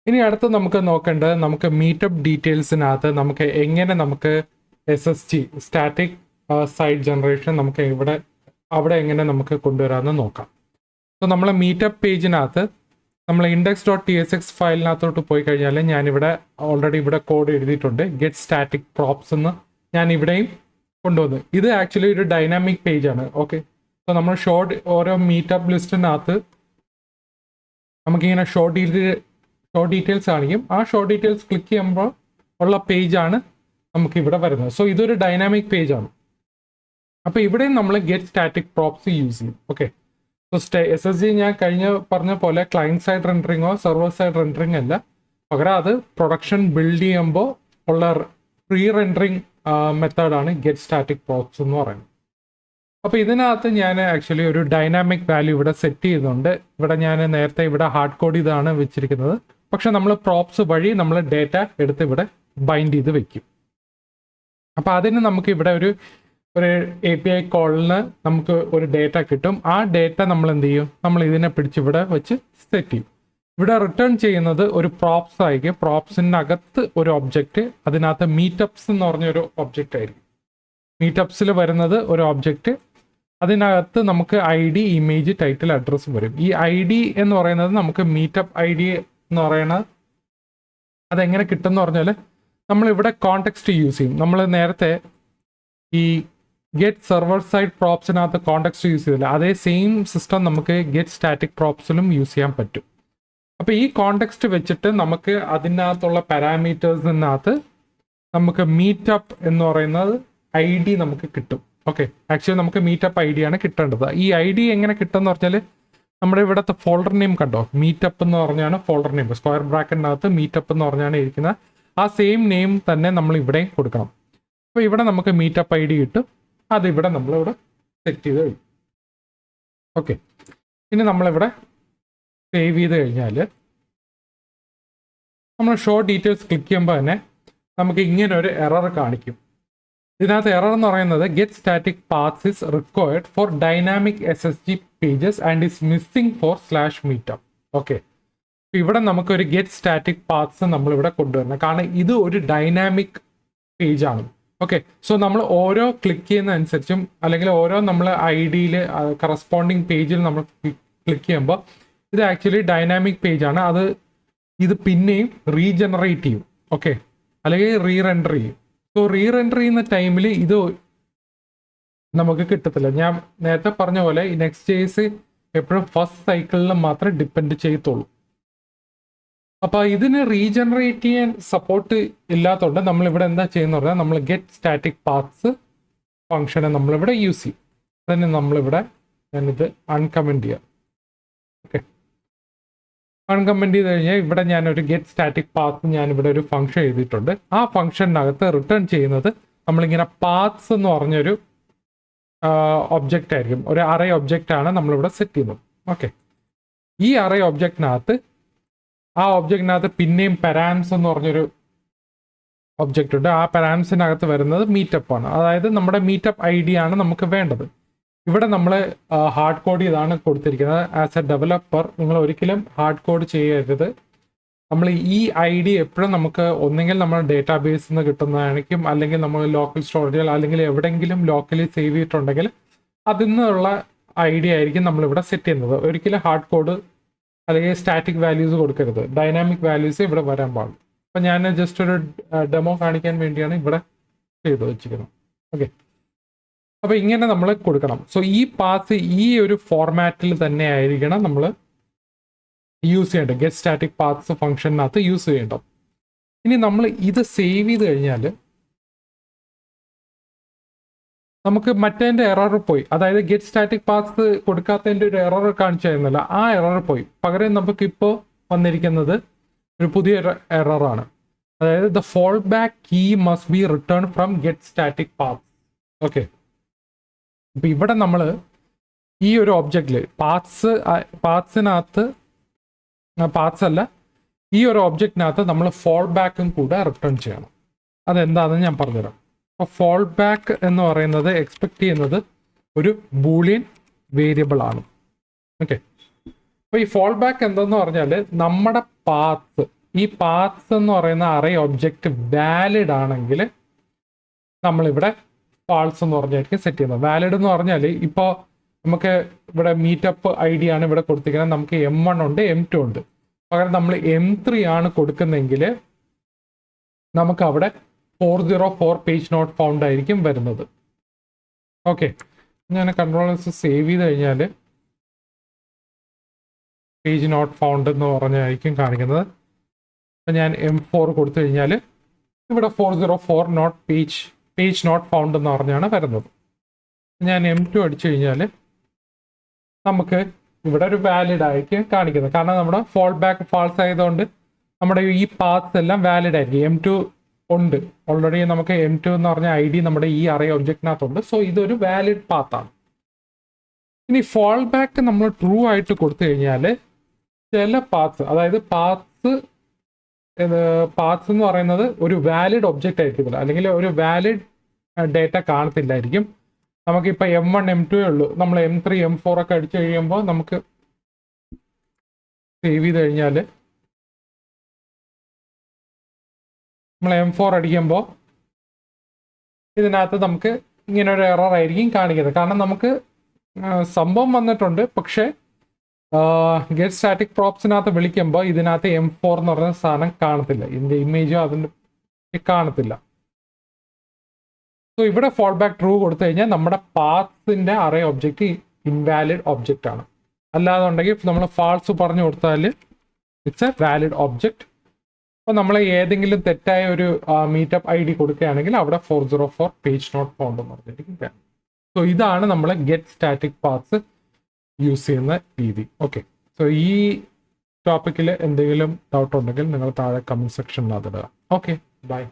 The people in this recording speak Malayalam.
ഇനി അടുത്ത് നമുക്ക് നോക്കേണ്ടത് നമുക്ക് മീറ്റപ്പ് ഡീറ്റെയിൽസിനകത്ത് നമുക്ക് എങ്ങനെ നമുക്ക് SSG സ്റ്റാറ്റിക് സൈറ്റ് ജനറേഷൻ നമുക്ക് അവിടെ എങ്ങനെ നമുക്ക് കൊണ്ടുവരാമെന്ന് നോക്കാം. സോ നമ്മളെ മീറ്റപ്പ് പേജിനകത്ത് നമ്മൾ index.tsx ഫയലിനകത്തോട്ട് പോയി കഴിഞ്ഞാൽ ഞാനിവിടെ ഓൾറെഡി ഇവിടെ കോഡ് എഴുതിയിട്ടുണ്ട്. ഗെറ്റ് സ്റ്റാറ്റിക് പ്രോപ്സ് എന്ന് ഞാൻ ഇവിടെയും കൊണ്ടുവന്നു. ഇത് ആക്ച്വലി ഒരു ഡൈനാമിക് പേജാണ്. ഓക്കെ, സോ നമ്മൾ ഓരോ മീറ്റപ്പ് ലിസ്റ്റിനകത്ത് നമുക്കിങ്ങനെ ഷോ ഡീറ്റെയിൽസ് കാണിക്കും. ആ ഷോ ഡീറ്റെയിൽസ് ക്ലിക്ക് ചെയ്യുമ്പോൾ ഉള്ള പേജാണ് നമുക്ക് ഇവിടെ വരുന്നത്. സോ ഇതൊരു ഡൈനാമിക് പേജാണ്. അപ്പോൾ ഇവിടെയും നമ്മൾ ഗെറ്റ് സ്റ്റാറ്റിക് പ്രോപ്സ് യൂസ് ചെയ്യും. ഓക്കെ, സോ SSG ഞാൻ പറഞ്ഞ പോലെ ക്ലയൻറ്റ് സൈഡ് റെൻഡറിങ്ങോ സെർവർ സൈഡ് റെൻഡറിങ് അല്ല, പകരം അത് പ്രൊഡക്ഷൻ ബിൽഡ് ചെയ്യുമ്പോൾ ഉള്ള പ്രീ റെൻഡറിങ് മെത്തേഡാണ് ഗെറ്റ് സ്റ്റാറ്റിക് പ്രോപ്സ് എന്ന് പറയുന്നത്. അപ്പോൾ ഇതിനകത്ത് ഞാൻ ആക്ച്വലി ഒരു ഡൈനാമിക് വാല്യൂ ഇവിടെ സെറ്റ് ചെയ്യുന്നുണ്ട്. ഇവിടെ ഞാൻ നേരത്തെ ഇവിടെ ഹാർഡ് കോഡ് ഇതാണ് വെച്ചിരിക്കുന്നത്. പക്ഷെ നമ്മൾ പ്രോപ്സ് വഴി നമ്മൾ ഡേറ്റ എടുത്ത് ഇവിടെ ബൈൻഡ് ചെയ്ത് വെക്കും. അപ്പോൾ അതിന് നമുക്ക് ഇവിടെ ഒരു API കോളിന് നമുക്ക് ഒരു ഡേറ്റ കിട്ടും. ആ ഡേറ്റ നമ്മൾ എന്ത് ചെയ്യും, നമ്മൾ ഇതിനെ പിടിച്ചിവിടെ വെച്ച് സെറ്റ് ചെയ്യും. ഇവിടെ റിട്ടേൺ ചെയ്യുന്നത് ഒരു പ്രോപ്സ് ആയിരിക്കും. പ്രോപ്സിനകത്ത് ഒരു ഒബ്ജക്റ്റ്, അതിനകത്ത് മീറ്റപ്സ് എന്ന് പറഞ്ഞൊരു ഒബ്ജക്റ്റ് ആയിരിക്കും. മീറ്റപ്സിൽ വരുന്നത് ഒരു ഒബ്ജക്റ്റ്, അതിനകത്ത് നമുക്ക് ID, ഇമേജ്, ടൈറ്റിൽ, അഡ്രസ്സ് വരും. ഈ ID എന്ന് പറയുന്നത് നമുക്ക് മീറ്റപ്പ് ID എന്ന് പറയുന്നത് അതെങ്ങനെ കിട്ടുമെന്ന് പറഞ്ഞാൽ നമ്മളിവിടെ കോണ്ടെക്സ്റ്റ് യൂസ് ചെയ്യും. നമ്മൾ നേരത്തെ ഈ ഗെറ്റ് സെർവർ സൈഡ് പ്രോപ്സിനകത്ത് കോണ്ടെക്സ്റ്റ് യൂസ് ചെയ്തില്ല, അതേ സെയിം സിസ്റ്റം നമുക്ക് ഗെറ്റ് സ്റ്റാറ്റിക് പ്രോപ്സിലും യൂസ് ചെയ്യാൻ പറ്റും. അപ്പോൾ ഈ കോണ്ടെക്സ്റ്റ് വെച്ചിട്ട് നമുക്ക് അതിനകത്തുള്ള പാരാമീറ്റേഴ്സിനകത്ത് നമുക്ക് മീറ്റപ്പ് എന്ന് പറയുന്നത് ID നമുക്ക് കിട്ടും. ഓക്കെ, ആക്ച്വലി നമുക്ക് മീറ്റപ്പ് ID ആണ് കിട്ടേണ്ടത്. ഈ ID എങ്ങനെ കിട്ടുമെന്ന് പറഞ്ഞാൽ നമ്മുടെ ഇവിടുത്തെ ഫോൾഡർ നെയിം കണ്ടോ, മീറ്റപ്പ് എന്ന് പറഞ്ഞാണ് ഫോൾഡർ നെയിം. സ്ക്വയർ ബ്രാക്കറ്റിനകത്ത് മീറ്റപ്പ് എന്ന് പറഞ്ഞാണ് ഇരിക്കുന്നത്. ആ സെയിം നെയിം തന്നെ നമ്മൾ ഇവിടെയും കൊടുക്കണം. അപ്പോൾ ഇവിടെ നമുക്ക് മീറ്റപ്പ് ID കിട്ടും. അതിവിടെ നമ്മളിവിടെ സെറ്റ് ചെയ്ത് കഴിയും. ഓക്കെ, ഇനി നമ്മളിവിടെ സേവ് ചെയ്ത് കഴിഞ്ഞാൽ നമ്മൾ ഷോ ഡീറ്റെയിൽസ് ക്ലിക്ക് ചെയ്യുമ്പോൾ തന്നെ നമുക്ക് ഇങ്ങനെ ഒരു എറർ കാണിക്കും. ഇതിനകത്ത് എറർ എന്ന് പറയുന്നത് get static paths is required for dynamic SSG pages and is missing for /meetup. Okay, ഇവിടെ നമുക്കൊരു ഗെറ്റ് സ്റ്റാറ്റിക് പാത്സ് നമ്മളിവിടെ കൊണ്ടുവരണം, കാരണം ഇത് ഒരു ഡൈനാമിക് പേജാണ്. ഓക്കെ, സോ നമ്മൾ ഓരോ ക്ലിക്ക് ചെയ്യുന്ന അനുസരിച്ചും അല്ലെങ്കിൽ ഓരോ നമ്മൾ IDയിൽ കറസ്പോണ്ടിങ് പേജിൽ നമ്മൾ ക്ലിക്ക് ചെയ്യുമ്പോൾ ഇത് ആക്ച്വലി ഡൈനാമിക് പേജാണ്. ഇത് പിന്നെയും റീജനറേറ്റ് ചെയ്യും. ഓക്കെ, അല്ലെങ്കിൽ റീറെൻഡർ ചെയ്യും. സോ റീറെൻഡർ ചെയ്യുന്ന ടൈമിൽ ഇത് നമുക്ക് കിട്ടത്തില്ല. ഞാൻ നേരത്തെ പറഞ്ഞ പോലെ ഈ Next.js എപ്പോഴും ഫസ്റ്റ് സൈക്കിളിൽ മാത്രമേ ഡിപ്പെൻഡ് ചെയ്യത്തുള്ളൂ. അപ്പോൾ ഇതിന് റീജനറേറ്റ് ചെയ്യാൻ സപ്പോർട്ട് ഇല്ലാത്തതുകൊണ്ട് നമ്മളിവിടെ എന്താ ചെയ്യുന്ന പറഞ്ഞാൽ നമ്മൾ ഗെറ്റ് സ്റ്റാറ്റിക് പാത്സ് ഫംഗ്ഷനെ നമ്മളിവിടെ യൂസ് ചെയ്യും. അതിന് നമ്മളിവിടെ ഞാനിത് അൺകമൻറ്റ് ചെയ്യാം. ഓക്കെ, അൺകമൻറ്റ് ചെയ്ത് കഴിഞ്ഞാൽ ഇവിടെ ഞാനൊരു ഗെറ്റ് സ്റ്റാറ്റിക് പാത്ത് ഞാനിവിടെ ഒരു ഫംഗ്ഷൻ എഴുതിയിട്ടുണ്ട്. ആ ഫംഗ്ഷനകത്ത് റിട്ടേൺ ചെയ്യുന്നത് നമ്മളിങ്ങനെ പാത്സ് എന്ന് പറഞ്ഞൊരു ഒബ്ജക്റ്റ് ആയിരിക്കും. ഒരു അറേ ഒബ്ജക്റ്റാണ് നമ്മളിവിടെ സെറ്റ് ചെയ്യുന്നത്. ഓക്കെ, ഈ അറേ ഒബ്ജക്റ്റിനകത്ത് പിന്നെയും പാരാംസ് എന്ന് പറഞ്ഞൊരു ഒബ്ജക്റ്റ് ഉണ്ട്. ആ പാരാംസിനകത്ത് വരുന്നത് മീറ്റപ്പ് ആണ്. അതായത് നമ്മുടെ മീറ്റപ്പ് ID ആണ് നമുക്ക് വേണ്ടത്. ഇവിടെ നമ്മൾ ഹാർഡ് കോഡ് ഇതാണ് കൊടുത്തിരിക്കുന്നത്. ആസ് എ ഡെവലപ്പർ നിങ്ങൾ ഒരിക്കലും ഹാർഡ് കോഡ് ചെയ്യരുത്. നമ്മൾ ഈ ID എപ്പോഴും നമുക്ക് ഒന്നെങ്കിൽ നമ്മൾ ഡേറ്റാബേസിൽ നിന്ന് കിട്ടുന്നതായിരിക്കും, അല്ലെങ്കിൽ നമ്മൾ ലോക്കൽ സ്റ്റോറേജിൽ അല്ലെങ്കിൽ എവിടെയെങ്കിലും ലോക്കലി സേവ് ചെയ്തിട്ടുണ്ടെങ്കിൽ അതിൽ നിന്നുള്ള ID ആയിരിക്കും നമ്മളിവിടെ സെറ്റ് ചെയ്യുന്നത്. ഒരിക്കലും ഹാർഡ് കോഡ് അല്ലെങ്കിൽ സ്റ്റാറ്റിക് വാല്യൂസ് കൊടുക്കരുത്. ഡൈനാമിക് വാല്യൂസ് ഇവിടെ വരാൻ പാടില്ല. അപ്പം ഞാൻ ജസ്റ്റ് ഒരു ഡെമോ കാണിക്കാൻ വേണ്ടിയാണ് ഇവിടെ ചെയ്ത് വെച്ചിരിക്കുന്നത്. ഓക്കെ, അപ്പോൾ ഇങ്ങനെ നമ്മൾ കൊടുക്കണം. സോ ഈ പാത്ത് ഈ ഒരു ഫോർമാറ്റിൽ തന്നെ ആയിരിക്കണം നമ്മൾ യൂസ് ചെയ്യേണ്ടത്. ഗെറ്റ് സ്റ്റാറ്റിക് പാത്സ് ഫംഗ്ഷനകത്ത് യൂസ് ചെയ്യേണ്ടത്. ഇനി നമ്മൾ ഇത് സേവ് ചെയ്ത് കഴിഞ്ഞാൽ നമുക്ക് മറ്റേൻ്റെ എറർ പോയി. അതായത് ഗെറ്റ് സ്റ്റാറ്റിക് പാത്സ് കൊടുക്കാത്തതിൻ്റെ ഒരു എറർ കാണിച്ചായിരുന്നല്ലോ, ആ എറർ പോയി. പകരം നമുക്കിപ്പോൾ വന്നിരിക്കുന്നത് ഒരു പുതിയൊരു എററാണ്. അതായത് the fall back key must be return from get static path. Okay, അപ്പോൾ ഇവിടെ നമ്മൾ ഈ ഒരു ഒബ്ജക്റ്റിൽ പാത്സ് അല്ല, ഈ ഒരു ഒബ്ജക്റ്റിനകത്ത് നമ്മൾ ഫോൾ ബാക്കും കൂടെ റിട്ടേൺ ചെയ്യണം. അതെന്താണെന്ന് ഞാൻ പറഞ്ഞുതരാം. അപ്പോൾ ഫോൾ ബാക്ക് എന്ന് പറയുന്നത് എക്സ്പെക്ട് ചെയ്യുന്നത് ഒരു ബൂളിയൻ വേരിയബിൾ ആണ്. ഓക്കെ, അപ്പോൾ ഈ ഫോൾ ബാക്ക് എന്തെന്ന് പറഞ്ഞാൽ നമ്മുടെ പാത്ത് ഈ പാത്സ് എന്ന് പറയുന്ന അറേ ഒബ്ജക്റ്റ് വാലിഡ് ആണെങ്കിൽ നമ്മളിവിടെ ഫാൾസ് എന്ന് പറഞ്ഞായിരിക്കും സെറ്റ് ചെയ്യുന്നത്. വാലിഡ് എന്ന് പറഞ്ഞാൽ ഇപ്പോൾ നമുക്ക് ഇവിടെ മീറ്റപ്പ് ID ആണ് ഇവിടെ കൊടുത്തിരിക്കുന്നത്. നമുക്ക് M1 ഉണ്ട്, M2 ഉണ്ട്. പകരം നമ്മൾ M3 ആണ് കൊടുക്കുന്നതെങ്കിൽ നമുക്ക് അവിടെ 404 പേജ് നോട്ട് ഫൗണ്ട് ആയിരിക്കും വരുന്നത്. ഓക്കെ, ഞാൻ കൺട്രോളേഴ്സ് സേവ് ചെയ്ത് കഴിഞ്ഞാൽ പേജ് നോട്ട് ഫൗണ്ട് എന്ന് പറഞ്ഞായിരിക്കും കാണിക്കുന്നത്. ഞാൻ M4 കൊടുത്തു കഴിഞ്ഞാൽ ഇവിടെ 404 നോട്ട് പേജ് നോട്ട് ഫൗണ്ട് എന്ന് പറഞ്ഞാണ് വരുന്നത്. ഞാൻ M2 അടിച്ചു കഴിഞ്ഞാൽ നമുക്ക് ഇവിടെ ഒരു വാലിഡ് ആയിരിക്കും കാണിക്കുന്നത്. കാരണം നമ്മുടെ ഫോൾ ബാക്ക് ഫാൾസ് ആയതുകൊണ്ട് നമ്മുടെ ഈ പാത്സ് എല്ലാം വാലിഡ് ആയിരിക്കും. M2 ഉണ്ട്, ഓൾറെഡി നമുക്ക് M2 എന്ന് പറഞ്ഞ ID നമ്മുടെ ഈ അറേ ഒബ്ജക്റ്റിനകത്തുണ്ട്. സോ ഇതൊരു വാലിഡ് പാത്താണ്. ഇനി ഫോൾ ബാക്ക് നമ്മൾ ട്രൂ ആയിട്ട് കൊടുത്തു കഴിഞ്ഞാൽ ചില പാത്സ്, അതായത് പാത്സ് എന്ന് പറയുന്നത് ഒരു വാലിഡ് ഒബ്ജക്റ്റ് ആയിരിക്കത്തില്ല, അല്ലെങ്കിൽ ഒരു വാലിഡ് ഡേറ്റ കാണത്തില്ലായിരിക്കും. നമുക്കിപ്പോൾ M1 M2 ഉള്ളൂ. നമ്മൾ M3 M4 ഒക്കെ അടിച്ചു കഴിയുമ്പോൾ നമുക്ക് സേവ് ചെയ്ത് കഴിഞ്ഞാൽ നമ്മൾ M4 അടിക്കുമ്പോൾ ഇതിനകത്ത് നമുക്ക് ഇങ്ങനെ ഒരു എറർ ആയിരിക്കും കാണിക്കുന്നത്. കാരണം നമുക്ക് സംഭവം വന്നിട്ടുണ്ട്, പക്ഷേ ഗെറ്റ് സ്റ്റാറ്റിക് പ്രോപ്സിനകത്ത് വിളിക്കുമ്പോൾ ഇതിനകത്ത് M4 എന്ന് പറയുന്ന സാധനം കാണത്തില്ല, ഇതിൻ്റെ ഇമേജോ അതിൻ്റെ കാണത്തില്ല. സോ ഇവിടെ ഫോൾ ബാക്ക് ട്രൂ കൊടുത്തു കഴിഞ്ഞാൽ നമ്മുടെ പാത്സിൻ്റെ അറേ ഒബ്ജക്റ്റ് ഇൻവാലിഡ് ഒബ്ജക്റ്റ് ആണ്. അല്ലാതുണ്ടെങ്കിൽ നമ്മൾ ഫാൾസ് പറഞ്ഞു കൊടുത്താൽ ഇറ്റ്സ് എ വാലിഡ് ഒബ്ജക്റ്റ്. അപ്പോൾ നമ്മൾ ഏതെങ്കിലും തെറ്റായ ഒരു മീറ്റപ്പ് ID കൊടുക്കുകയാണെങ്കിൽ അവിടെ 404 പേജ് നോട്ട് ഫൗണ്ട് എന്ന് പറഞ്ഞിരിക്കും. സോ ഇതാണ് നമ്മൾ ഗെറ്റ് സ്റ്റാറ്റിക് പാത്സ് യൂസ് ചെയ്യുന്ന രീതി. ഓക്കെ, സോ ഈ ടോപ്പിക്കിൽ എന്തെങ്കിലും ഡൗട്ട് ഉണ്ടെങ്കിൽ നിങ്ങൾ താഴെ കമൻറ്റ് സെക്ഷനിൽ അതിടുക. Okay, by.